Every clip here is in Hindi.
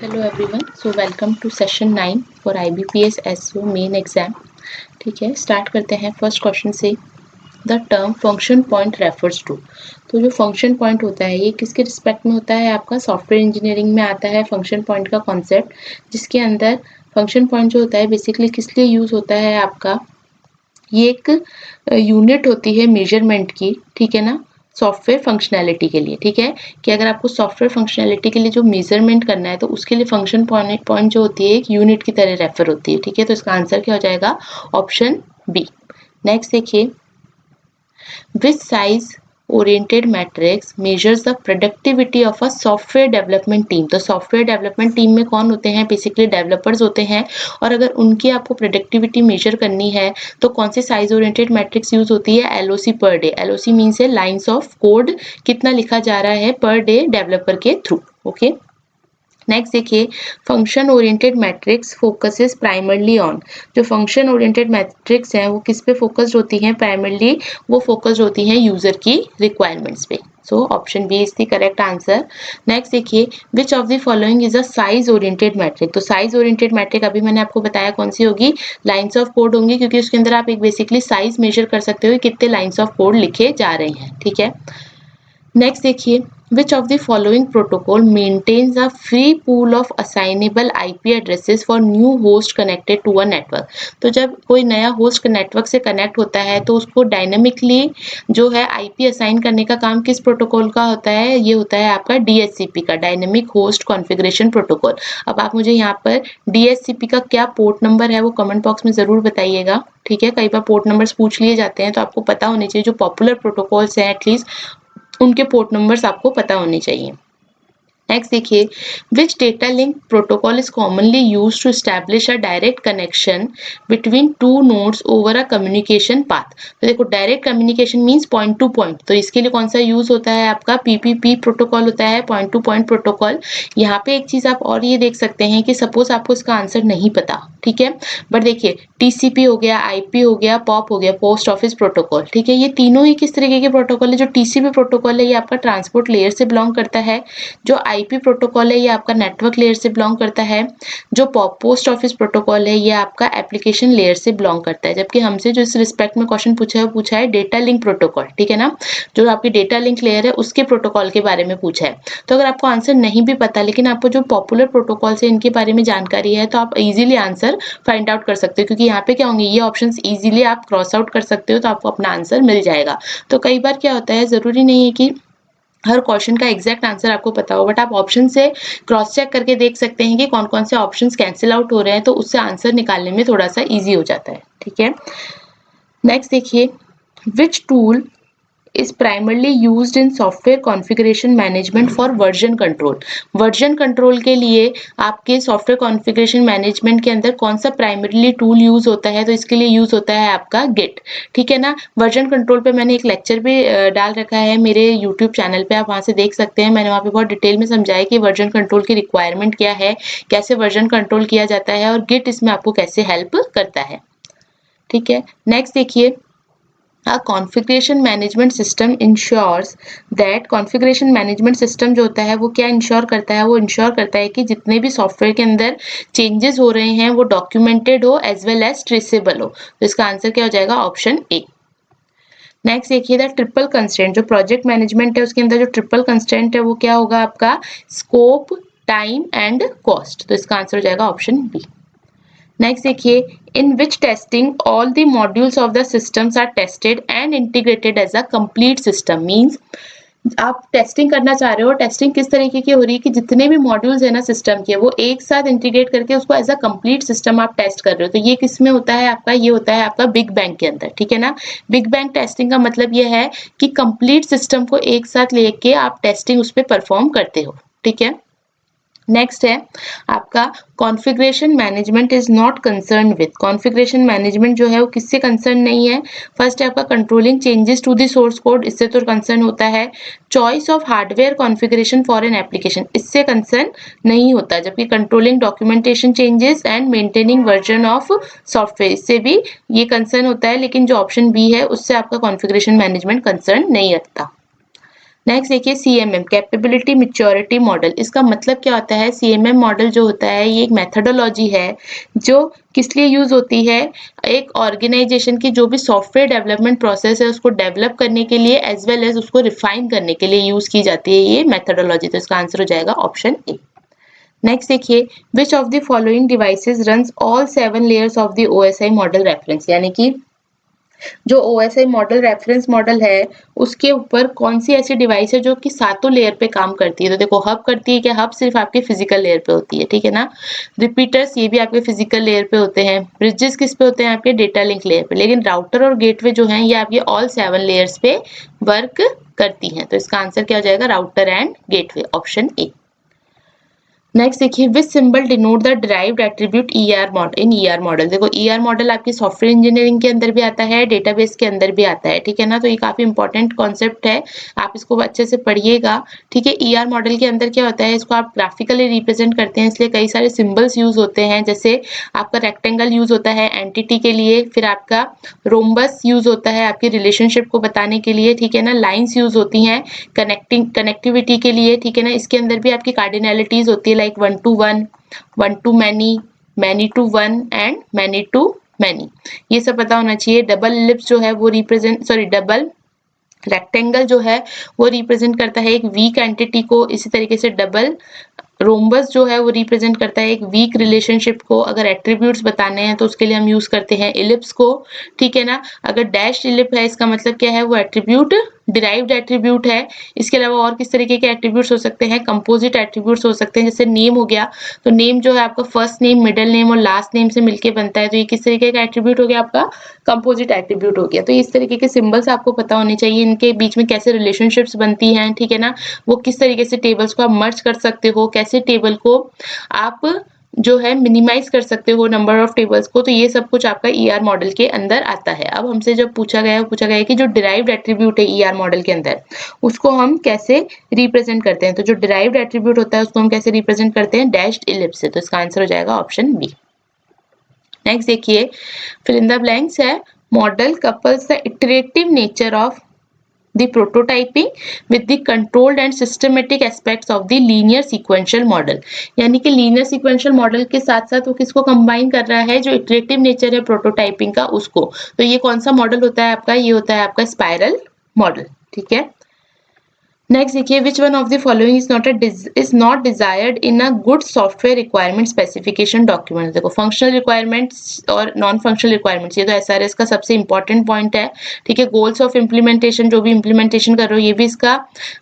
Hello everyone, so welcome to session 9 for IBPS SO main exam. ठीक है, स्टार्ट करते हैं फर्स्ट क्वेश्चन से। The term function point refers to. तो जो फंक्शन पॉइंट होता है ये किसके रिस्पेक्ट में होता है? आपका सॉफ्टवेयर इंजीनियरिंग में आता है फंक्शन पॉइंट का कॉन्सेप्ट, जिसके अंदर फंक्शन पॉइंट जो होता है बेसिकली किस लिए यूज होता है आपका, ये एक यूनिट होती है मेजरमेंट की, ठीक है ना, सॉफ्टवेयर फंक्शनैलिटी के लिए। ठीक है, कि अगर आपको सॉफ्टवेयर फंक्शनैलिटी के लिए जो मेजरमेंट करना है तो उसके लिए फंक्शन पॉइंट जो होती है एक यूनिट की तरह रेफर होती है। ठीक है, तो इसका आंसर क्या हो जाएगा? Option B. नेक्स्ट देखिए, which size oriented matrix measures the productivity of a software development team. तो सॉफ्टवेयर डेवलपमेंट टीम में कौन होते हैं? बेसिकली डेवलपर्स होते हैं, और अगर उनकी आपको प्रोडक्टिविटी मेजर करनी है तो कौन सी साइज ओरिएंटेड मैट्रिक्स यूज होती है? LOC per day. LOC means है लाइन्स ऑफ कोड, कितना लिखा जा रहा है पर डे डेवलपर के थ्रू। ओके, नेक्स्ट देखिए, function oriented matrix focuses primarily on. जो फंक्शन ओरिएंटेड मैट्रिक्स हैं वो किस पे फोकस्ड होती हैं? प्राइमरली वो फोकस्ड होती हैं यूजर की रिक्वायरमेंट्स पे। So option B is the correct answer. Next देखिए, which of the following is a size oriented metric. तो साइज ओरिएंटेड मैट्रिक अभी मैंने आपको बताया कौन सी होगी, लाइन्स ऑफ कोड होंगी, क्योंकि उसके अंदर आप एक बेसिकली साइज मेजर कर सकते हो कितने लाइन्स ऑफ कोड लिखे जा रहे हैं। ठीक है, नेक्स्ट देखिए, which of the following protocol maintains a free pool of assignable IP addresses for new host connected to a network। तो जब कोई नया होस्ट नेटवर्क से कनेक्ट होता है तो उसको डायनेमिकली जो है IP असाइन करने का काम किस प्रोटोकॉल का होता है? ये होता है आपका DHCP का, डायनेमिक होस्ट कॉन्फ़िगरेशन प्रोटोकॉल। अब आप मुझे यहाँ पर DHCP का क्या पोर्ट नंबर है वो कमेंट बॉक्स में ज़रूर बताइएगा। ठीक है, कई बार पोर्ट नंबर्स पूछ लिए जाते हैं तो आपको पता होने चाहिए, जो पॉपुलर प्रोटोकॉल्स हैं एटलीस्ट उनके पोर्ट नंबर्स आपको पता होने चाहिए। नेक्स्ट देखिए, which data link protocol is commonly use to establish a direct connection between two nodes over a communication path. तो देखो, direct communication means point to point, तो इसके लिए कौन सा यूज होता है? आपका PPP प्रोटोकॉल होता है, पॉइंट टू पॉइंट प्रोटोकॉल। यहाँ पे एक चीज आप और ये देख सकते हैं कि सपोज आपको इसका आंसर नहीं पता, ठीक है, बट देखिए TCP हो गया, IP हो गया, POP हो गया, पोस्ट ऑफिस प्रोटोकॉल। ठीक है, ये तीनों ही किस तरीके के प्रोटोकॉल है? जो TCP प्रोटोकॉल है ये आपका ट्रांसपोर्ट लेयर से बिलोंग करता है, जो IP प्रोटोकॉल है ये आपका नेटवर्क लेयर से बिलोंग करता है, जो पोस्ट ऑफिस प्रोटोकॉल है ये आपका एप्लीकेशन लेयर से बिलोंग करता है। जबकि हमसे जो इस रिस्पेक्ट में क्वेश्चन पूछा है वो पूछा है डेटा लिंक प्रोटोकॉल। ठीक है ना, जो आपकी डेटा लिंक लेयर है उसके प्रोटोकॉल के बारे में पूछा है। तो अगर आपको आंसर नहीं भी पता लेकिन आपको जो पॉपुलर प्रोटोकॉल है इनके बारे में जानकारी है तो आप इजीली आंसर फाइंड आउट कर सकते हो, क्योंकि यहाँ पे क्या होंगे, ये ऑप्शंस इजीली आप क्रॉस आउट कर सकते हो तो आपको अपना आंसर मिल जाएगा। तो कई बार क्या होता है, जरूरी नहीं है कि हर क्वेश्चन का एग्जैक्ट आंसर आपको पता हो, बट आप ऑप्शन से क्रॉस चेक करके देख सकते हैं कि कौन कौन से ऑप्शंस कैंसिल आउट हो रहे हैं, तो उससे आंसर निकालने में थोड़ा सा इजी हो जाता है। ठीक है, नेक्स्ट देखिए, which tool is primarily used in software configuration management for version control। Version control के लिए आपके सॉफ्टवेयर कॉन्फ़िगरेशन मैनेजमेंट के अंदर कौन सा प्राइमरीली टूल यूज होता है? तो इसके लिए यूज होता है आपका गिट। ठीक है ना, वर्जन कंट्रोल पे मैंने एक लेक्चर भी डाल रखा है मेरे यूट्यूब चैनल पे, आप वहां से देख सकते हैं। मैंने वहां पे बहुत डिटेल में समझाया कि वर्जन कंट्रोल की रिक्वायरमेंट क्या है, कैसे वर्जन कंट्रोल किया जाता है, और गिट इसमें आपको कैसे हेल्प करता है। ठीक है, नेक्स्ट देखिए, A configuration management system ensures that configuration management system जो होता है वो क्या इंश्योर करता है? वो इंश्योर करता है कि जितने भी सॉफ्टवेयर के अंदर चेंजेस हो रहे हैं वो डॉक्यूमेंटेड हो एज वेल एज ट्रेसेबल हो। तो इसका आंसर क्या हो जाएगा? Option A. नेक्स्ट देखिए, द ट्रिपल कंस्ट्रेंट, जो प्रोजेक्ट मैनेजमेंट है उसके अंदर जो ट्रिपल कंस्ट्रेंट है वो क्या होगा आपका? Scope, time and cost. तो इसका आंसर हो जाएगा ऑप्शन बी। नेक्स्ट देखिए, in which testing all the modules of the systems are tested and integrated as a complete system. Means आप टेस्टिंग करना चाह रहे हो, टेस्टिंग किस तरीके की हो रही है कि जितने भी मॉड्यूल्स है ना सिस्टम के वो एक साथ इंटीग्रेट करके उसको एज अ कंप्लीट सिस्टम आप टेस्ट कर रहे हो। तो ये किस में होता है आपका? ये होता है आपका बिग बैंग के अंदर। ठीक है ना, बिग बैंग टेस्टिंग का मतलब ये है कि कंप्लीट सिस्टम को एक साथ लेके आप टेस्टिंग उस पर परफॉर्म करते हो। ठीक है, नेक्स्ट है आपका configuration management is not concern with. Configuration management जो है वो किससे कंसर्न नहीं है? फर्स्ट है आपका controlling changes to the source code, इससे तो कंसर्न होता है। Choice of hardware configuration for an application, इससे कंसर्न नहीं होता। जबकि controlling documentation changes and maintaining version of software, इससे भी ये कंसर्न होता है, लेकिन जो ऑप्शन बी है उससे आपका कॉन्फ़िगरेशन मैनेजमेंट कंसर्न नहीं रखता। नेक्स्ट देखिए CMM कैपेबिलिटी मैच्योरिटी मॉडल, इसका मतलब क्या होता है? CMM मॉडल जो होता है ये एक मेथोडोलॉजी है जो किस लिए यूज होती है? एक ऑर्गेनाइजेशन की जो भी सॉफ्टवेयर डेवलपमेंट प्रोसेस है उसको डेवलप करने के लिए एज वेल एज उसको रिफाइन करने के लिए यूज की जाती है ये मेथोडोलॉजी। तो इसका आंसर हो जाएगा ऑप्शन ए। नेक्स्ट देखिए which of the following devices runs all 7 layers of the OSI model reference, यानी कि जो OSI मॉडल रेफरेंस मॉडल है उसके ऊपर कौन सी ऐसी डिवाइस है जो कि सातों लेयर पे काम करती है? तो देखो हब करती है क्या? हब सिर्फ आपके फिजिकल लेयर पे होती है, ठीक है ना। रिपीटर्स ये भी आपके फिजिकल लेयर पे होते हैं। ब्रिजेस किस पे होते हैं? आपके डेटा लिंक लेयर पे। लेकिन राउटर और गेटवे जो है ये आपके ऑल 7 लेयर्स पे वर्क करती हैं। तो इसका आंसर क्या हो जाएगा? Router and gateway, option A. Next देखिए which symbol denote the derived attribute ER model in ER model. देखो ER मॉडल आपकी सॉफ्टवेयर इंजीनियरिंग के अंदर भी आता है, डेटाबेस के अंदर भी आता है, ठीक है ना। तो ये काफी इंपॉर्टेंट कॉन्सेप्ट है, आप इसको अच्छे से पढ़िएगा, ठीक है। ER मॉडल के अंदर क्या होता है? इसको आप ग्राफिकली रिप्रेजेंट करते हैं इसलिए कई सारे सिंबल्स यूज होते हैं। जैसे आपका रेक्टेंगल यूज होता है एंटिटी के लिए, फिर आपका रोम्बस यूज होता है आपकी रिलेशनशिप को बताने के लिए, ठीक है ना। लाइन्स यूज होती हैं कनेक्टिविटी के लिए, ठीक है ना। इसके अंदर भी आपकी कार्डिनलिटीज होती है like 1 to 1, 1 to many, many to 1 and many to many, ये सब पता होना चाहिए। डबल इलिप्स जो है वो डबल रेक्टेंगल जो है वो रिप्रेजेंट करता है एक वीक एंटिटी को। इसी तरीके से डबल रोम्बस जो है वो रिप्रेजेंट करता है एक वीक रिलेशनशिप को। अगर एट्रीब्यूट्स बताने हैं तो उसके लिए हम यूज करते हैं इलिप्स को, ठीक है ना। अगर डैश इलिप है इसका मतलब क्या है? वो एट्रीब्यूट डिराइव्ड एट्रीब्यूट है। इसके अलावा और किस तरीके के एट्रीब्यूट्स हो सकते हैं? कंपोजिट एट्रीब्यूट्स हो सकते हैं। जैसे नेम हो गया, तो नेम जो है आपका फर्स्ट नेम, मिडिल नेम और लास्ट नेम से मिलके बनता है, तो ये किस तरीके का एट्रीब्यूट हो गया? आपका कंपोजिट एट्रीब्यूट हो गया। तो इस तरीके के सिंबल्स आपको पता होने चाहिए, इनके बीच में कैसे रिलेशनशिप्स बनती हैं, ठीक है ना। वो किस तरीके से टेबल्स को आप मर्ज कर सकते हो, कैसे टेबल को आप जो है मिनिमाइज कर सकते हो नंबर ऑफ टेबल्स को। तो ये सब कुछ आपका ER मॉडल के अंदर आता है। अब हमसे जब पूछा गया है कि जो डिराइव्ड एट्रीब्यूट है ER मॉडल के अंदर उसको हम कैसे रिप्रेजेंट करते हैं। तो जो डिराइव्ड एट्रीब्यूट होता है उसको हम कैसे रिप्रेजेंट करते हैं? डैश्ड इलिप्स से। तो इसका आंसर हो जाएगा ऑप्शन बी। नेक्स्ट देखिए फिल इन द ब्लैंक्स है model couples the iterative nature of the prototyping with the controlled and systematic aspects of the linear sequential model, यानी कि linear sequential model के साथ साथ वो किसको कंबाइन कर रहा है? जो iterative nature है प्रोटोटाइपिंग का उसको। तो ये कौन सा मॉडल होता है आपका? ये होता है आपका स्पाइरल मॉडल, ठीक है। नेक्स्ट देखिए which one of the following is not desired in a good software requirement specification document. देखो फंक्शनल रिक्वायरमेंट्स और नॉन फंक्शनल रिक्वायरमेंट्स, ये तो SRS का सबसे इंपॉर्टेंट पॉइंट है, ठीक है। गोल्स ऑफ इम्प्लीमेंटेशन, जो भी इम्प्लीमेंटेशन कर रहे हो ये भी इसका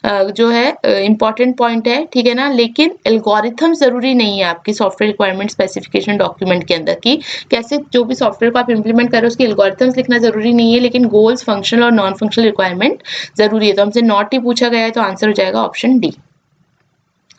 जो है इंपॉर्टेंट पॉइंट है, ठीक है ना। लेकिन एल्गोरिथम जरूरी नहीं है आपकी सॉफ्टवेयर रिक्वायरमेंट स्पेसिफिकेशन डॉक्यूमेंट के अंदर की कैसे जो भी सॉफ्टवेयर को आप इंप्लीमेंट कर रहे हो उसकी एल्गोरिथम्स लिखना जरूरी नहीं है, लेकिन गोल्स, फंक्शनल और नॉन फंक्शनल रिक्वायरमेंट जरूरी है। तो हमसे नॉट ही पूछा गया है तो आंसर हो जाएगा ऑप्शन डी।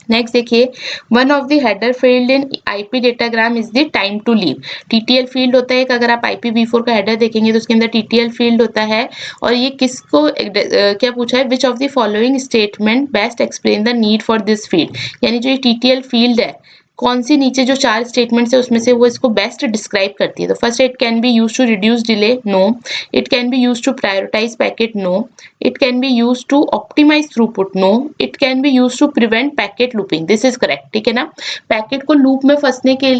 नेक्स्ट देखिए one of the header field in IP datagram is the time to live. TTL field होता है। अगर आप IPv4 का हेडर देखेंगे तो उसके अंदर TTL फील्ड होता है और ये किसको क्या पूछा है? विच of the following statement best explain the need for this field, यानी जो ये TTL फील्ड है कौन सी नीचे जो 4 स्टेटमेंट्स है उसमें से वो इसको बेस्ट डिस्क्राइब करती है। तो first it can be use to reduce delay, no. It can be use to prioritize packet, no. It can be use to optimize throughput, no. It can be use to prevent packet looping, this is correct, ठीक है ना। पैकेट को लूप में फंसने के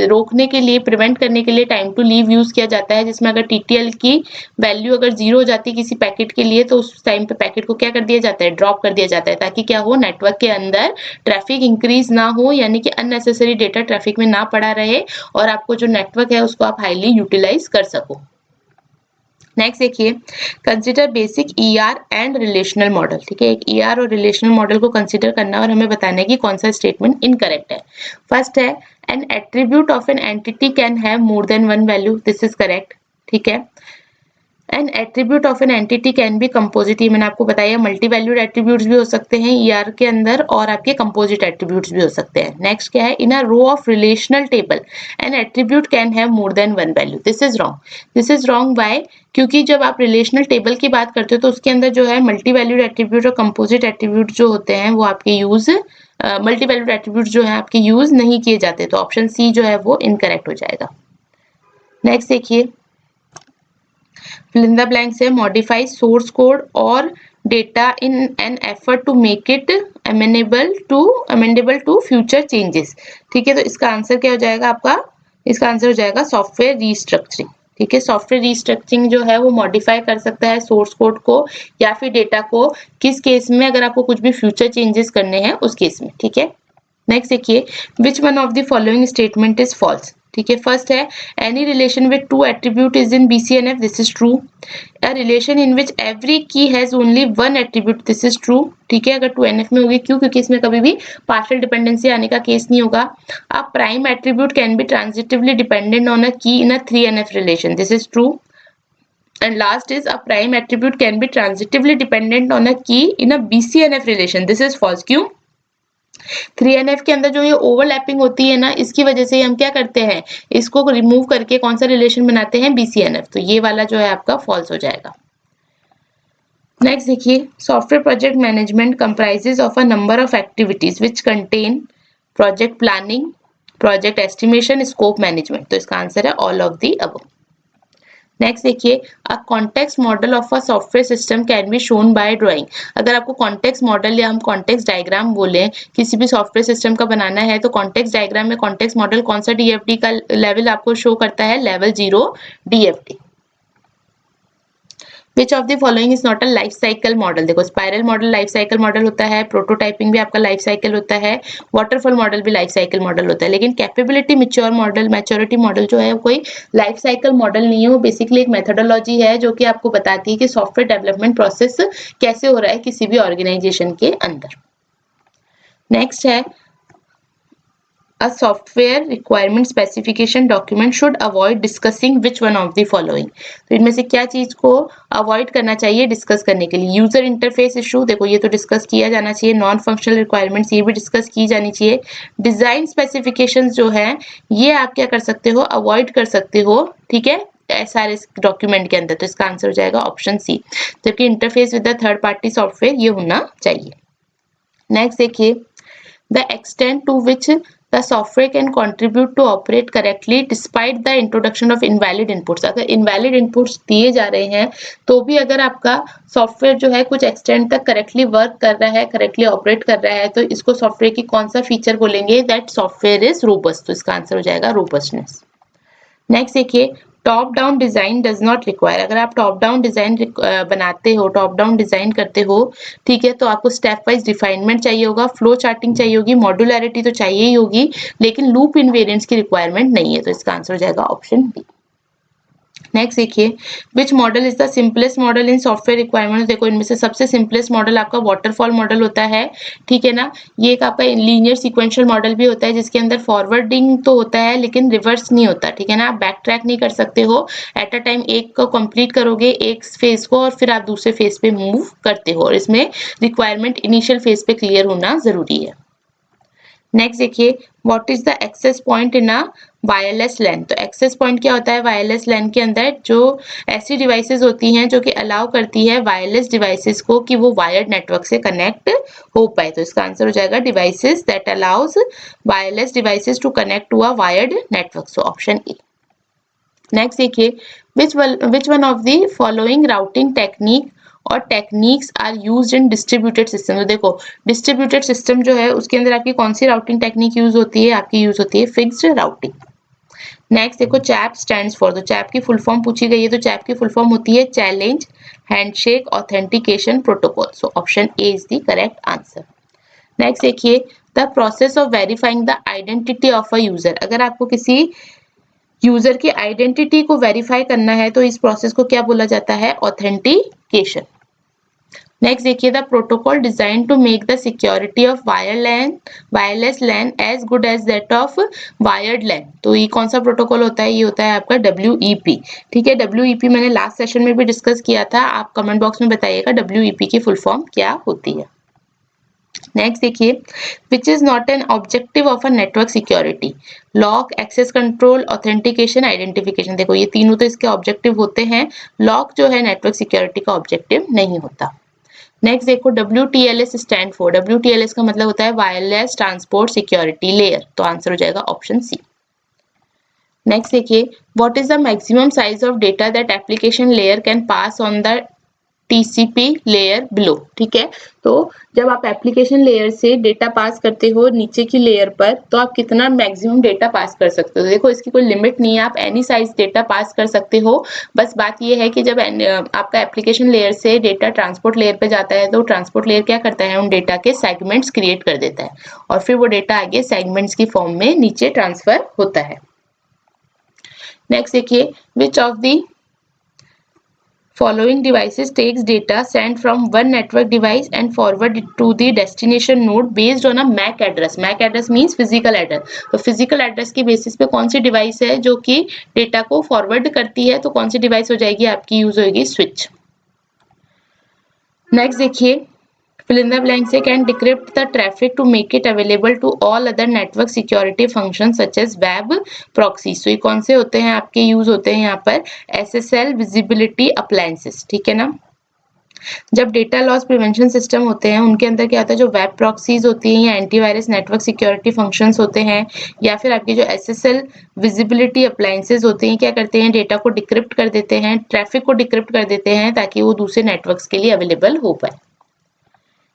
रोकने के लिए, प्रिवेंट करने के लिए टाइम टू लीव यूज किया जाता है, जिसमें अगर TTL की वैल्यू अगर 0 हो जाती है किसी पैकेट के लिए तो उस टाइम पे पैकेट को क्या कर दिया जाता है? ड्रॉप कर दिया जाता है, ताकि क्या हो? नेटवर्क के अंदर ट्रैफिक इंक्रीज ना हो, यानी कि अननेसेसरी डेटा ट्रैफिक में ना पड़ा रहे और आपको जो नेटवर्क है उसको आप हाईली यूटिलाइज कर सको। नेक्स्ट देखिए consider basic ER and relational model, ठीक है। एक ER और रिलेशनल मॉडल को कंसिडर करना और हमें बताना है कि कौन सा स्टेटमेंट इनकरेक्ट है। फर्स्ट है N attribute of an entity can have more than one value, this is correct, ठीक है। N attribute of an entity can be composite, मैंने आपको बताया मल्टी वैल्यूड एट्रीब्यूट्स भी हो सकते हैं ER के अंदर और आपके कंपोजिट एट्रीब्यूट्स भी हो सकते हैं। नेक्स्ट क्या है? In a row of relational table an attribute can have more than one value, this is wrong. This is wrong by, क्योंकि जब आप रिलेशनल टेबल की बात करते हो तो उसके अंदर जो है मल्टी वैल्यूड एट्रीब्यूट और कंपोजिट एट्रीब्यूट जो होते हैं वो आपके यूज मल्टी वैल्यूड एट्रीब्यूट जो है आपके यूज नहीं किए जाते, तो ऑप्शन सी जो है वो इनकरेक्ट हो जाएगा। नेक्स्ट देखिए फिल इन द ब्लैंक्स है मॉडिफाई सोर्स कोड और data in an effort to make it amendable to future changes. ठीक है, तो इसका आंसर क्या हो जाएगा आपका, इसका आंसर हो जाएगा सॉफ्टवेयर रीस्ट्रक्चरिंग। ठीक है, सॉफ्टवेयर रीस्ट्रक्चरिंग जो है वो मॉडिफाई कर सकता है सोर्स कोड को या फिर डेटा को, किस केस में, अगर आपको कुछ भी फ्यूचर चेंजेस करने हैं उस केस में। ठीक है, नेक्स्ट देखिए, which one of the following statement is false. ठीक है, फर्स्ट है any relation with two attribute is in BCNF, this is true. A relation in which every key has only one attribute, this is true. ठीक है, अगर 2NF में होगी, क्यों, क्योंकि इसमें कभी भी पार्शियल डिपेंडेंसी आने का केस नहीं होगा। A prime attribute can be transitively dependent on a की इन अ 3NF relation, this is true. And last is a prime attribute can be transitively dependent on a key in a BCNF relation, this is false। क्यों, 3NF के अंदर जो ये ओवरलैपिंग होती है ना, इसकी वजह से हम क्या करते हैं, इसको रिमूव करके कौन सा रिलेशन बनाते हैं, BCNF, तो ये वाला जो है आपका फॉल्स हो जाएगा। नेक्स्ट देखिए, software project management comprises of a number of activities which contain project planning, project estimation, scope management, तो इसका आंसर है all of the above. Next देखिए, a context model of a software system can be shown by drawing. अगर आपको कॉन्टेक्स्ट मॉडल या हम कॉन्टेक्स्ट डायग्राम बोलें, किसी भी सॉफ्टवेयर सिस्टम का बनाना है, तो कॉन्टेक्स्ट डायग्राम में कॉन्टेक्स्ट मॉडल कौन सा DFT का लेवल आपको शो करता है, level 0 DFT। Which of the following is not a life cycle model. देखो, spiral model life cycle model होता है, प्रोटोटाइपिंग भी आपका लाइफ साइकिल होता है, वाटरफॉल मॉडल भी लाइफ साइकिल मॉडल होता है, लेकिन capability mature model, maturity model जो है कोई लाइफ साइकिल मॉडल नहीं है, वो बेसिकली एक मेथोडोलॉजी है जो कि आपको बताती है कि सॉफ्टवेयर डेवलपमेंट प्रोसेस कैसे हो रहा है किसी भी ऑर्गेनाइजेशन के अंदर। नेक्स्ट है, A software requirement specification document should avoid discussing which one of the following। तो इनमें से क्या चीज को अवॉइड करना चाहिए डिस्कस करने के लिए, यूजर इंटरफेस इशू, देखो ये तो डिस्कस किया जाना चाहिए, नॉन फंक्शनल रिक्वायरमेंट्स ये भी डिस्कस की जानी चाहिए, डिजाइन स्पेसिफिकेशंस जो है ये आप क्या कर सकते हो, अवॉइड कर सकते हो। ठीक है, SRS डॉक्यूमेंट के अंदर, तो इसका आंसर हो जाएगा ऑप्शन सी, जबकि interface with the third party software ये होना चाहिए। नेक्स्ट देखिए, the extent to which the software can contribute to operate correctly despite the introduction of invalid inputs। अगर invalid inputs दिए जा रहे हैं तो भी अगर आपका सॉफ्टवेयर जो है कुछ एक्सटेंट तक करेक्टली वर्क कर रहा है, करेक्टली ऑपरेट कर रहा है, तो इसको सॉफ्टवेयर की कौन सा फीचर बोलेंगे, दैट सॉफ्टवेयर इज रोबस्ट, तो इसका आंसर हो जाएगा रोबस्टनेस। नेक्स्ट देखिए, top down design does not require. अगर आप टॉप डाउन डिजाइन बनाते हो, टॉप डाउन डिजाइन करते हो, ठीक है, तो आपको स्टेप वाइज डिफाइनमेंट चाहिए होगा, फ्लो चार्टिंग चाहिए होगी, मॉड्यूलरिटी तो चाहिए ही होगी, लेकिन लूप इनवेरिएंट्स की रिक्वायरमेंट नहीं है, तो इसका आंसर हो जाएगा ऑप्शन बी। नेक्स्ट देखिए, which model is the simplest model in software requirement. देखो, इनमें से सबसे सिंपलेस्ट मॉडल आपका वाटरफॉल मॉडल होता है। ठीक है ना, ये एक आपका लीनियर सीक्वेंशियल मॉडल भी होता है जिसके अंदर फॉरवर्डिंग तो होता है लेकिन रिवर्स नहीं होता। ठीक है ना, आप बैक ट्रैक नहीं कर सकते हो, एट अ टाइम एक को कंप्लीट करोगे एक फेज को और फिर आप दूसरे फेज पे मूव करते हो, और इसमें रिक्वायरमेंट इनिशियल फेज पे क्लियर होना जरूरी है। नेक्स्ट देखिए, what is the access point in a wireless LAN. तो एक्सेस पॉइंट क्या होता है वायरलेस लैन के अंदर, जो ऐसी डिवाइसेस होती हैं जो कि अलाउ करती है वायरलेस डिवाइसेस को कि वो वायर्ड नेटवर्क से कनेक्ट हो पाए, तो इसका आंसर हो जाएगा devices that allows wireless devices to connect to a wired network, so option A. Next देखिए, which one of the following routing technique और techniques are used in distributed system. तो देखो, डिस्ट्रीब्यूटेड सिस्टम जो है उसके अंदर आपकी कौन सी राउटिंग टेक्निक यूज होती है, आपकी यूज होती है फिक्स्ड राउटिंग। नेक्स्ट देखो, चैप स्टैंड्स फॉर, तो चैप की फुल फॉर्म पूछी गई है, तो चैप की फुल फॉर्म होती है challenge handshake authentication protocol, so option A is the correct answer. Next देखिए, the process of verifying the identity of a user. अगर आपको किसी यूजर की आइडेंटिटी को वेरीफाई करना है तो इस प्रोसेस को क्या बोला जाता है, ऑथेंटिकेशन। नेक्स्ट देखिए, the protocol design to make the security of wireless LAN as good as that of wired LAN. तो ये कौन सा प्रोटोकॉल होता है, ये होता है आपका WEP। ठीक है, WEP मैंने लास्ट सेशन में भी डिस्कस किया था, आप कमेंट बॉक्स में बताइएगा WEP की फुल फॉर्म क्या होती है। नेक्स्ट देखिए, which is not an objective of a network security, lock, access control, authentication, identification. देखो, ये तीनों तो इसके ऑब्जेक्टिव होते हैं, लॉक जो है नेटवर्क सिक्योरिटी का ऑब्जेक्टिव नहीं होता। नेक्स्ट देखो, WTLS स्टैंड फॉर, WTLS का मतलब होता है वायरलेस ट्रांसपोर्ट सिक्योरिटी लेयर, तो आंसर हो जाएगा ऑप्शन सी। नेक्स्ट देखिए, what is the maximum size of data that application layer can pass on the TCP layer below. ठीक है, तो जब आप एप्लीकेशन लेयर से डेटा पास करते हो नीचे की लेयर पर, तो आप कितना मैक्सिमम डेटा पास कर सकते हो। देखो इसकी कोई लिमिट नहीं है, आप एनी साइज डेटा पास कर सकते हो। बस बात ये है कि जब आपका एप्लीकेशन लेयर से डेटा ट्रांसपोर्ट लेयर पे जाता है, तो ट्रांसपोर्ट लेयर क्या करता है, उन डेटा के सेगमेंट्स क्रिएट कर देता है और फिर वो डेटा आगे सेगमेंट्स की फॉर्म में नीचे ट्रांसफर होता है। नेक्स्ट देखिए, which of the following devices takes data sent from one network device and forward it to the destination node based on a MAC address. MAC address means physical address. तो physical address की बेसिस पे कौन सी डिवाइस है जो कि डेटा को फॉरवर्ड करती है, तो कौन सी डिवाइस हो जाएगी आपकी, यूज होगी स्विच। नेक्स्ट देखिए, fill in the blanks say can decrypt the traffic to make it available to all other network security functions such as web proxy. So ये कौन से होते हैं आपके, यूज होते हैं यहाँ पर SSL visibility appliances। ठीक है ना, जब डेटा लॉस प्रिवेंशन सिस्टम होते हैं उनके अंदर क्या होता है, जो वेब प्रॉक्सीज होती हैं या एंटीवायरस नेटवर्क सिक्योरिटी फंक्शंस होते हैं, या फिर आपकी जो SSL विजिबिलिटी अप्लायंसेज होते हैं, क्या करते हैं, डेटा को डिक्रिप्ट कर देते हैं, ट्रैफिक को डिक्रिप्ट कर देते हैं ताकि वो दूसरे नेटवर्क्स के लिए अवेलेबल हो पाए।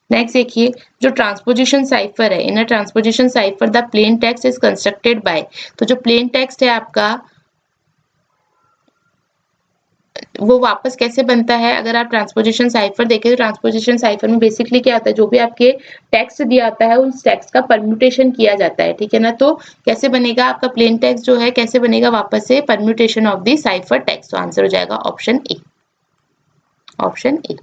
नेक्स्ट देखिए, जो ट्रांसपोजिशन साइफर है, in a transposition cipher the plain text is constructed by, तो जो प्लेन टेक्स्ट है आपका वो वापस कैसे बनता है। अगर आप ट्रांसपोजिशन साइफर देखें तो ट्रांसपोजिशन साइफर में बेसिकली क्या होता है, जो भी आपके टेक्स्ट दिया होता है उस टेक्स्ट का परम्यूटेशन किया जाता है। ठीक है ना, तो कैसे बनेगा आपका प्लेन टेक्स्ट जो है, कैसे बनेगा वापस से, permutation of the cipher text. तो आंसर हो जाएगा option A, option A.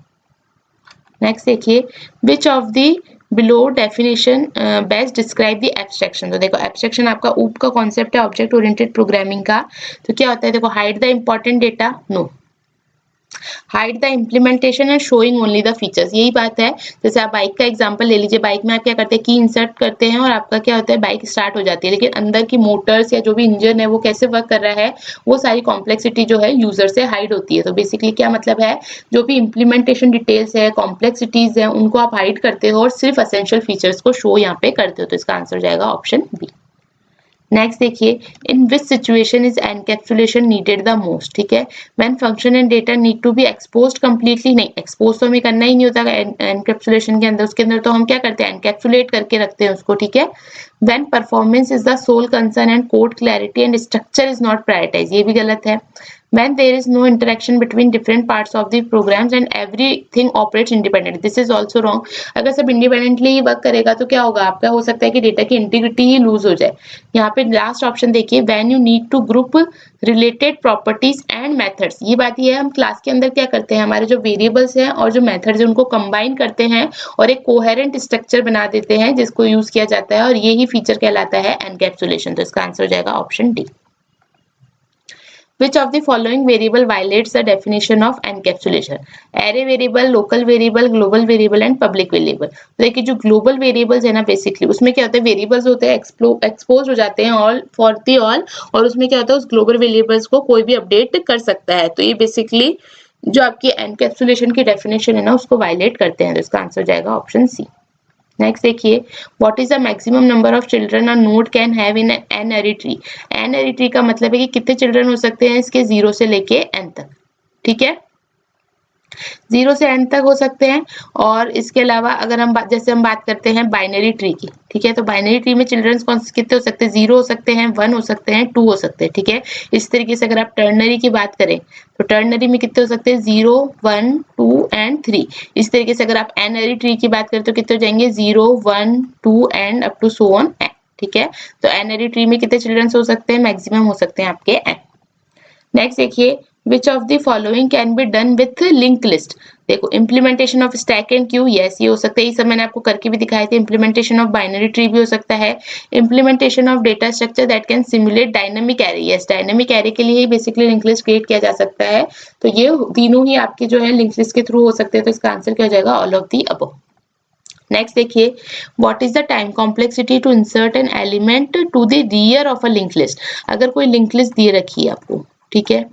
Next देखिए, which of the below definition best describe the abstraction. तो देखो एब्स्ट्रैक्शन आपका ऊप का कॉन्सेप्ट है, ऑब्जेक्ट ओरिएंटेड प्रोग्रामिंग का। तो क्या होता है, देखो hide the important data, no, hide the implementation and showing only the features, यही बात है। जैसे आप बाइक का एग्जांपल ले लीजिए, बाइक में आप क्या करते हैं, की इंसर्ट करते हैं और आपका क्या होता है, बाइक स्टार्ट हो जाती है, लेकिन अंदर की मोटर्स या जो भी इंजन है वो कैसे वर्क कर रहा है, वो सारी कॉम्प्लेक्सिटी जो है यूजर से हाइड होती है। तो बेसिकली क्या मतलब है, जो भी इम्प्लीमेंटेशन डिटेल्स है, कॉम्प्लेक्सिटीज है, उनको आप हाइड करते हो और सिर्फ एसेंशियल फीचर्स को शो यहाँ पे करते हो। तो इसका आंसर हो जाएगा ऑप्शन बी। नेक्स्ट देखिए, in which situation is encapsulation needed the most. ठीक है, when function and data need to be exposed completely, नहीं एक्सपोज तो हमें करना ही नहीं होता एनकैप्सुलेशन के अंदर, उसके अंदर तो हम क्या करते हैं, एनकैप्सुलेट करके रखते हैं उसको। ठीक है, when performance is the sole concern and code clarity and structure is not prioritize, ये भी गलत है। when there is no interaction between different parts of the programs and everything operates independently, this is also wrong। अगर सब इंडिपेंडेंटली वर्क करेगा तो क्या होगा आपका, हो सकता है कि डेटा की इंटीग्रिटी ही लूज हो जाए। यहाँ पे लास्ट ऑप्शन देखिए, when you need to group related properties and methods, ये बात ये है, हम क्लास के अंदर क्या करते हैं, हमारे जो वेरिएबल्स हैं और जो मेथड्स हैं उनको कंबाइन करते हैं और एक कोहेरेंट स्ट्रक्चर बना देते हैं जिसको यूज किया जाता है, और यही फीचर कहलाता है एनकैप्सुलेशन। तो इसका आंसर हो जाएगा option D. Which of the following variable violates the definition of encapsulation? Array variable, local variable, global variable and public variable। तो देखिए जो global variables है ना, बेसिकली उसमें क्या होता है, वेरिएबल्स होते हैं एक्सपोज हो जाते हैं ऑल फॉर दी ऑल, और उसमें क्या होता है, उस ग्लोबल वेरिएबल्स को कोई भी अपडेट कर सकता है। तो ये बेसिकली जो आपकी एनकैप्सुलेशन की डेफिनेशन है ना, उसको वायलेट करते हैं। तो इसका आंसर हो जाएगा ऑप्शन सी। नेक्स्ट देखिए, what is the maximum number of children a node can have in an eri ary. N eri tree का मतलब है कि कितने चिल्ड्रन हो सकते हैं इसके 0 से लेके n तक। ठीक है, 0 से n तक हो सकते हैं। और इसके अलावा अगर हम जैसे हम बात करते हैं बाइनरी ट्री की, ठीक है, तो बाइनरी ट्री में चिल्ड्रन कितने हो सकते हैं, 0 हो सकते हैं, 1 हो सकते हैं, 2 हो सकते हैं। ठीक है, इस तरीके से अगर आप टर्नरी की बात करें तो टर्नरी में कितने हो सकते हैं, 0, 1, 2 एंड 3। इस तरीके से अगर आप एनरी ट्री की बात करें तो कितने हो जाएंगे, 0, 1, 2 and up to so on n। ठीक है, तो एनरी ट्री में कितने चिल्ड्रन हो सकते हैं, मैक्सिमम हो सकते हैं आपके n। नेक्स्ट देखिए, which of the following can be done with link list. देखो implementation of stack and queue, yes ये हो सकता है, ये सब मैंने आपको करके भी दिखाए थे। इम्प्लीमेंटेशन ऑफ बाइनरी ट्री भी हो सकता है। Implementation of data structure that can simulate dynamic array, yes dynamic array के लिए ही बेसिकली लिंक लिस्ट क्रिएट किया जा सकता है। तो ये तीनों ही आपके जो है लिंक लिस्ट के थ्रू हो सकते हैं। तो इसका आंसर क्या हो जाएगा, all of the above. Next देखिए, what is the time complexity to insert an element to the rear of a link list. अगर कोई लिंक लिस्ट दिए रखी है आपको, ठीक है,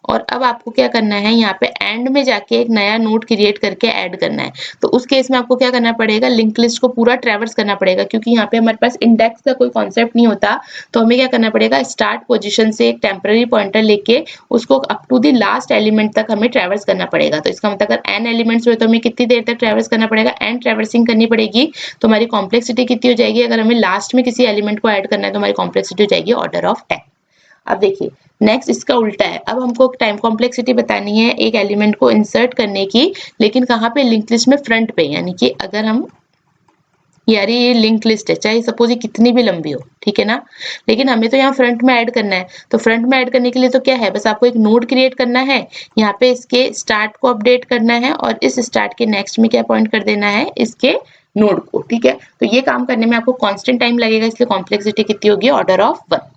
और अब आपको क्या करना है, यहाँ पे एंड में जाके एक नया नोड क्रिएट करके ऐड करना है। तो उस केस में आपको क्या करना पड़ेगा, लिंक लिस्ट को पूरा ट्रैवर्स करना पड़ेगा, क्योंकि यहाँ पे हमारे पास इंडेक्स का कोई कॉन्सेप्ट नहीं होता। तो हमें क्या करना पड़ेगा, स्टार्ट पोजीशन से एक टेम्पररी पॉइंटर लेके उसको up to the last element तक हमें ट्रैवर्स करना पड़ेगा। तो इसका मतलब अगर n एलिमेंट्स हुए तो हमें कितनी देर तक ट्रैवर्स करना पड़ेगा, n ट्रैवर्सिंग करनी पड़ेगी। तो हमारी कॉम्प्लेक्सिटी कितनी हो जाएगी, अगर हमें लास्ट में किसी एलिमेंट को ऐड करना है तो हमारी कॉम्प्लेक्सिटी हो जाएगी ऑर्डर ऑफ 10। अब देखिए नेक्स्ट इसका उल्टा है। अब हमको टाइम कॉम्प्लेक्सिटी बतानी है एक एलिमेंट को इंसर्ट करने की, लेकिन कहाँ पे, लिंक लिस्ट में फ्रंट पे। यानी कि अगर हम, यार ये लिंक लिस्ट है, चाहे सपोज ये कितनी भी लंबी हो, ठीक है ना, लेकिन हमें तो यहाँ फ्रंट में ऐड करना है। तो फ्रंट में ऐड करने के लिए तो क्या है, बस आपको एक नोड क्रिएट करना है, यहाँ पे इसके स्टार्ट को अपडेट करना है और इस स्टार्ट के नेक्स्ट में क्या पॉइंट कर देना है, इसके नोड को। ठीक है, तो ये काम करने में आपको कांस्टेंट टाइम लगेगा, इसलिए कॉम्प्लेक्सिटी कितनी होगी, ऑर्डर ऑफ 1।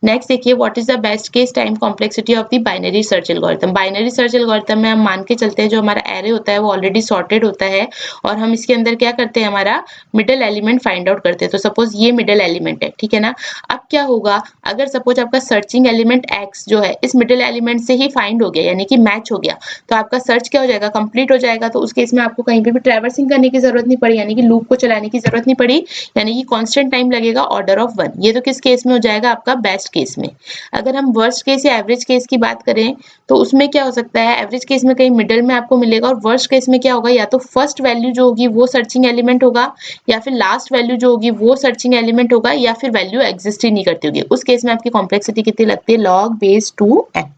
नेक्स्ट देखिए, what is the best case time complexity of the binary search algorithm. Binary search algorithm में हम मान के चलते हैं जो हमारा एरे होता है वो ऑलरेडी सॉर्टेड होता है, और हम इसके अंदर क्या करते हैं, हमारा मिडिल एलिमेंट फाइंड आउट करते हैं। तो सपोज ये मिडिल एलिमेंट है, ठीक है ना। अब क्या होगा, अगर सपोज आपका सर्चिंग एलिमेंट एक्स जो है इस मिडिल एलिमेंट से ही फाइंड हो गया, यानी कि मैच हो गया, तो आपका सर्च क्या हो जाएगा, कंप्लीट हो जाएगा। तो उस केस में आपको कहीं पे भी ट्रैवर्सिंग करने की जरूरत नहीं पड़ी, यानी कि लूप को चलाने की जरूरत नहीं पड़ी, यानी कि कांस्टेंट टाइम लगेगा ऑर्डर ऑफ 1। ये तो किस केस में हो जाएगा, आपका बेस्ट केस में। अगर हम वर्स्ट केस या एवरेज केस की बात करें तो उसमें क्या हो सकता है, एवरेज केस में कहीं मिडिल में आपको मिलेगा, और वर्स्ट केस में क्या होगा, या तो फर्स्ट वैल्यू जो होगी वो सर्चिंग एलिमेंट होगा, या फिर लास्ट वैल्यू जो होगी वो सर्चिंग एलिमेंट होगा, या फिर वैल्यू एग्जिस्ट ही नहीं करती होगी। उस केस में आपकी कॉम्प्लेक्सिटी कितनी लगती है, log base 2n।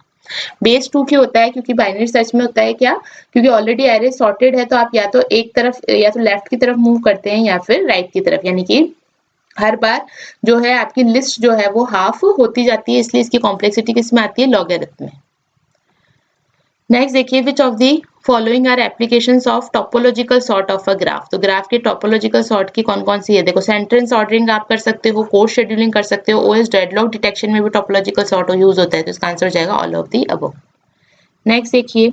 बेस 2 क्यों होता है, क्योंकि बाइनरी सर्च में होता है क्या, क्योंकि ऑलरेडी एरे सॉर्टेड है, तो आप या तो एक तरफ, या तो लेफ्ट की तरफ मूव करते हैं या फिर राइट की तरफ, यानी कि हर बार जो है आपकी लिस्ट जो है वो हाफ होती जाती है, इसलिए इसकी कॉम्प्लेक्सिटी किसमें आती है, लॉगरिथम में। नेक्स्ट देखिए, which of the following are applications of topological sort of a graph. तो ग्राफ के टोपोलॉजिकल सॉर्ट की कौन कौन सी है, देखो सेंटेंस ऑर्डरिंग आप कर सकते हो, कोड शेड्यूलिंग कर सकते हो, ओएस डेडलॉक डिटेक्शन में भी टोपोलॉजिकल सॉर्ट यूज होता है। तो इसका आंसर हो जाएगा all of the above. Next देखिए,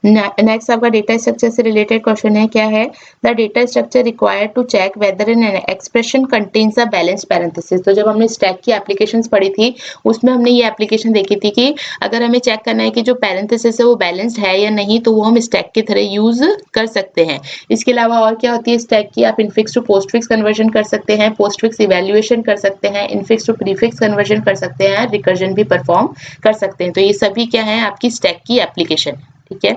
नेक्स्ट आपका डेटा स्ट्रक्चर से रिलेटेड क्वेश्चन है, क्या है, the data structure required to check whether an expression contains a balanced parenthesis. तो जब हमने स्टैक की एप्लीकेशंस पढ़ी थी उसमें हमने ये एप्लीकेशन देखी थी कि अगर हमें चेक करना है कि जो पैरेंथेसिस है वो बैलेंस्ड है या नहीं, तो वो हम स्टैक की तरह यूज कर सकते हैं। इसके अलावा और क्या होती है स्टैक की, आप इनफिक्स टू पोस्टफिक्स कन्वर्जन कर सकते हैं, पोस्टफिक्स इवेल्युएशन कर सकते हैं, इनफिक्स टू प्रीफिक्स कन्वर्जन कर सकते हैं, रिकर्जन भी परफॉर्म कर सकते हैं। तो ये सभी क्या है, आपकी स्टैक की एप्लीकेशन। ठीक है,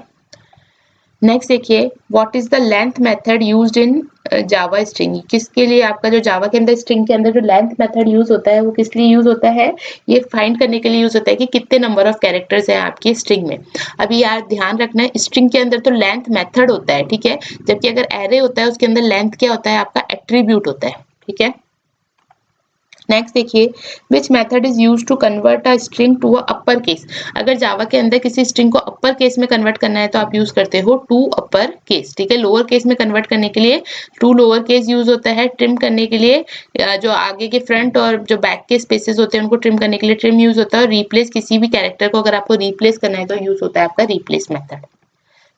नेक्स्ट देखिए, what is the length method used in Java string. किसके लिए आपका जो जावा के अंदर स्ट्रिंग के अंदर जो लेंथ मेथड यूज होता है वो किस लिए यूज होता है, ये फाइंड करने के लिए यूज होता है कि कितने नंबर ऑफ कैरेक्टर्स हैं आपकी स्ट्रिंग में। अभी यार ध्यान रखना है, स्ट्रिंग के अंदर तो लेंथ मेथड होता है, ठीक है, जबकि अगर एरे होता है उसके अंदर लेंथ क्या होता है, आपका एट्रीब्यूट होता है। ठीक है, नेक्स्ट देखिए, which method is use to convert a string to a upper case. अगर जावा के अंदर किसी स्ट्रिंग को अपर केस में कन्वर्ट करना है तो आप यूज करते हो टू अपर केस। ठीक है, लोअर केस में कन्वर्ट करने के लिए टू लोअर केस यूज होता है, ट्रिम करने के लिए जो आगे के फ्रंट और जो बैक के स्पेसेस होते हैं उनको ट्रिम करने के लिए ट्रिम यूज होता है, और रिप्लेस किसी भी कैरेक्टर को अगर आपको रिप्लेस करना है तो यूज होता है आपका रिप्लेस मेथड।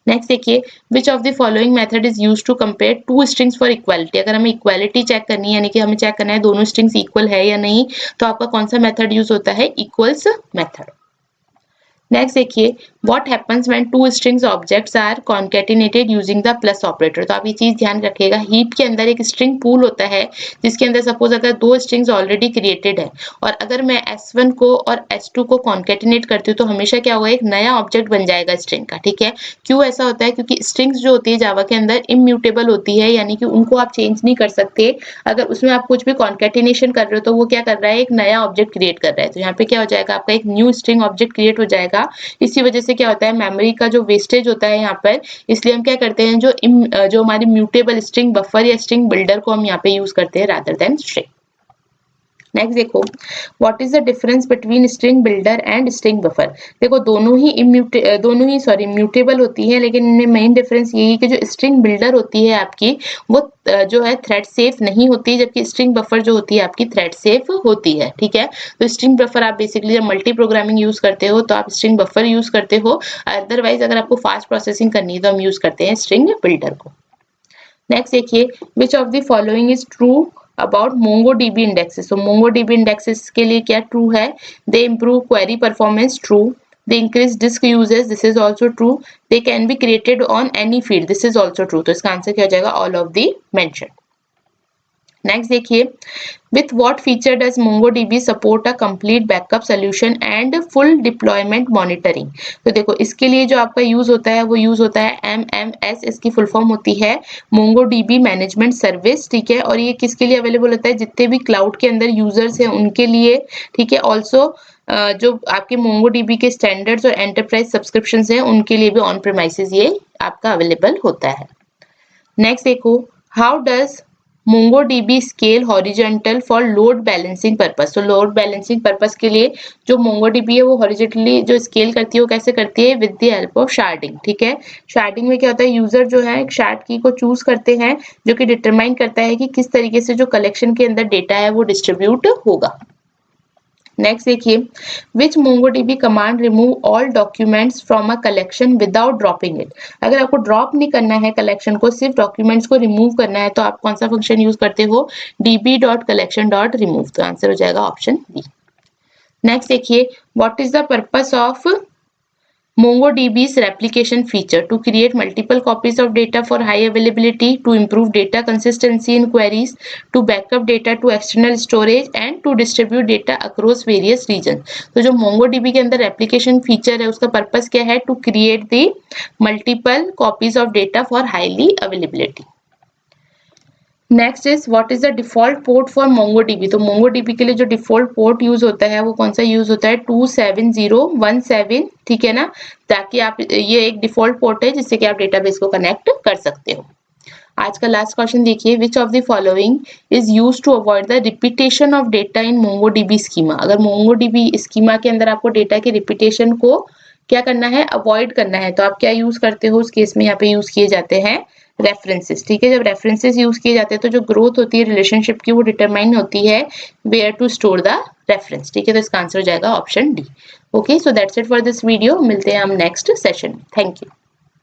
नेक्स्ट देखिए, which of the following method is use to compare two strings for equality. अगर हमें इक्वालिटी चेक करनी है, यानी कि हमें चेक करना है दोनों स्ट्रिंग्स इक्वल है या नहीं, तो आपका कौन सा मेथड यूज होता है, इक्वल्स मेथड। नेक्स्ट देखिए, what happens when two strings objects are concatenated using the plus operator. तो आप ये चीज ध्यान रखिएगा, हीप के अंदर एक स्ट्रिंग पूल होता है जिसके अंदर सपोज अगर दो स्ट्रिंग्स ऑलरेडी क्रिएटेड है, और अगर मैं S1 को और S2 को कॉन्केटिनेट करती हूँ तो हमेशा क्या होगा, एक नया ऑब्जेक्ट बन जाएगा स्ट्रिंग का। ठीक है, क्यों ऐसा होता है, क्योंकि स्ट्रिंग्स जो होती है जावा के अंदर इम्यूटेबल होती है, यानी कि उनको आप चेंज नहीं कर सकते। अगर उसमें आप कुछ भी कॉन्केटिनेशन कर रहे हो तो वो क्या कर रहा है, एक नया ऑब्जेक्ट क्रिएट कर रहा है। तो यहाँ पे क्या हो जाएगा, आपका एक न्यू स्ट्रिंग ऑब्जेक्ट क्रिएट हो जाएगा। इसी वजह से क्या होता है, मेमोरी का जो वेस्टेज होता है यहाँ पर, इसलिए हम क्या करते हैं, जो हमारी म्यूटेबल स्ट्रिंग बफर या स्ट्रिंग बिल्डर को हम यहाँ पे यूज करते हैं रादर देन स्ट्रिंग। नेक्स्ट देखो, what is the difference between string builder and string buffer. देखो दोनों ही म्यूटेबल होती है, लेकिन इनमें मेन डिफरेंस यही है कि जो स्ट्रिंग बिल्डर होती है आपकी वो जो है थ्रेड सेफ नहीं होती, जबकि स्ट्रिंग बफर जो होती है आपकी थ्रेड सेफ होती है। ठीक है, तो स्ट्रिंग बफर आप बेसिकली जब मल्टी प्रोग्रामिंग यूज करते हो तो आप स्ट्रिंग बफर यूज करते हो, अदरवाइज अगर आपको फास्ट प्रोसेसिंग करनी है तो हम यूज करते हैं स्ट्रिंग बिल्डर को। नेक्स्ट देखिए, which of the following is true about MongoDB indexes. तो MongoDB इंडेक्सेस के लिए क्या ट्रू है, दे improve query performance, true, they increase disk usage, this is also true, they can be created on any feed, this is also true। तो इसका आंसर क्या हो जाएगा, all of the mentioned। Next देखिए, with what feature does MongoDB support a complete backup solution and full deployment monitoring। तो देखो इसके लिए जो आपका यूज होता है वो यूज होता है MMS, इसकी फुल फॉर्म होती है MongoDB मैनेजमेंट सर्विस, ठीक है। और ये किसके लिए अवेलेबल होता है, जितने भी क्लाउड के अंदर यूजर्स हैं उनके लिए, ठीक है। ऑल्सो जो आपके MongoDB के स्टैंडर्ड्स और एंटरप्राइज सब्सक्रिप्शन हैं उनके लिए भी ऑन प्रेमाइसेस ये आपका अवेलेबल होता है। नेक्स्ट देखो, how does MongoDB scale horizontal for load balancing purpose। तो load balancing purpose के लिए जो MongoDB है वो horizontally जो scale करती है वो कैसे करती है, with the help of sharding, ठीक है। sharding में क्या होता है, यूजर जो है एक shard की को चूज करते हैं जो कि डिटरमाइन करता है कि किस तरीके से जो कलेक्शन के अंदर डेटा है वो डिस्ट्रीब्यूट होगा। नेक्स्ट देखिए, विच MongoDB command remove all documents from a collection without dropping it. अगर आपको ड्रॉप नहीं करना है कलेक्शन को, सिर्फ डॉक्यूमेंट्स को रिमूव करना है तो आप कौन सा फंक्शन यूज करते हो, db.collection.remove। तो आंसर हो जाएगा ऑप्शन बी। नेक्स्ट देखिए, what is the purpose of MongoDB's replication feature to create multiple copies of data for high availability, to improve data consistency in queries, to backup data to external storage and to distribute data across various regions। तो जो MongoDB के अंदर replication feature है उसका पर्पस क्या है, to create the multiple copies of data for highly availability। Next is what is the default port for MongoDB। तो MongoDB के लिए जो डिफॉल्ट पोर्ट यूज होता है वो कौन सा यूज होता है, 27017, ठीक है ना। ताकि आप, ये एक डिफॉल्ट पोर्ट है जिससे कि आप डेटाबेस को कनेक्ट कर सकते हो। आज का लास्ट क्वेश्चन देखिए, which of the following is use to avoid the repetition of data in MongoDB schema. अगर MongoDB स्कीमा के अंदर आपको डेटा के रिपीटेशन को क्या करना है, अवॉइड करना है, तो आप क्या यूज करते हो उस केस में, यहाँ पे यूज किए जाते हैं रेफरेंसेस, ठीक है। जब रेफरेंसेस यूज किए जाते हैं तो जो ग्रोथ होती है रिलेशनशिप की वो डिटरमाइन होती है where to store the reference, ठीक है। तो इसका आंसर हो जाएगा option D. Okay, so that's it for this video, मिलते हैं हम नेक्स्ट सेशन। Thank you.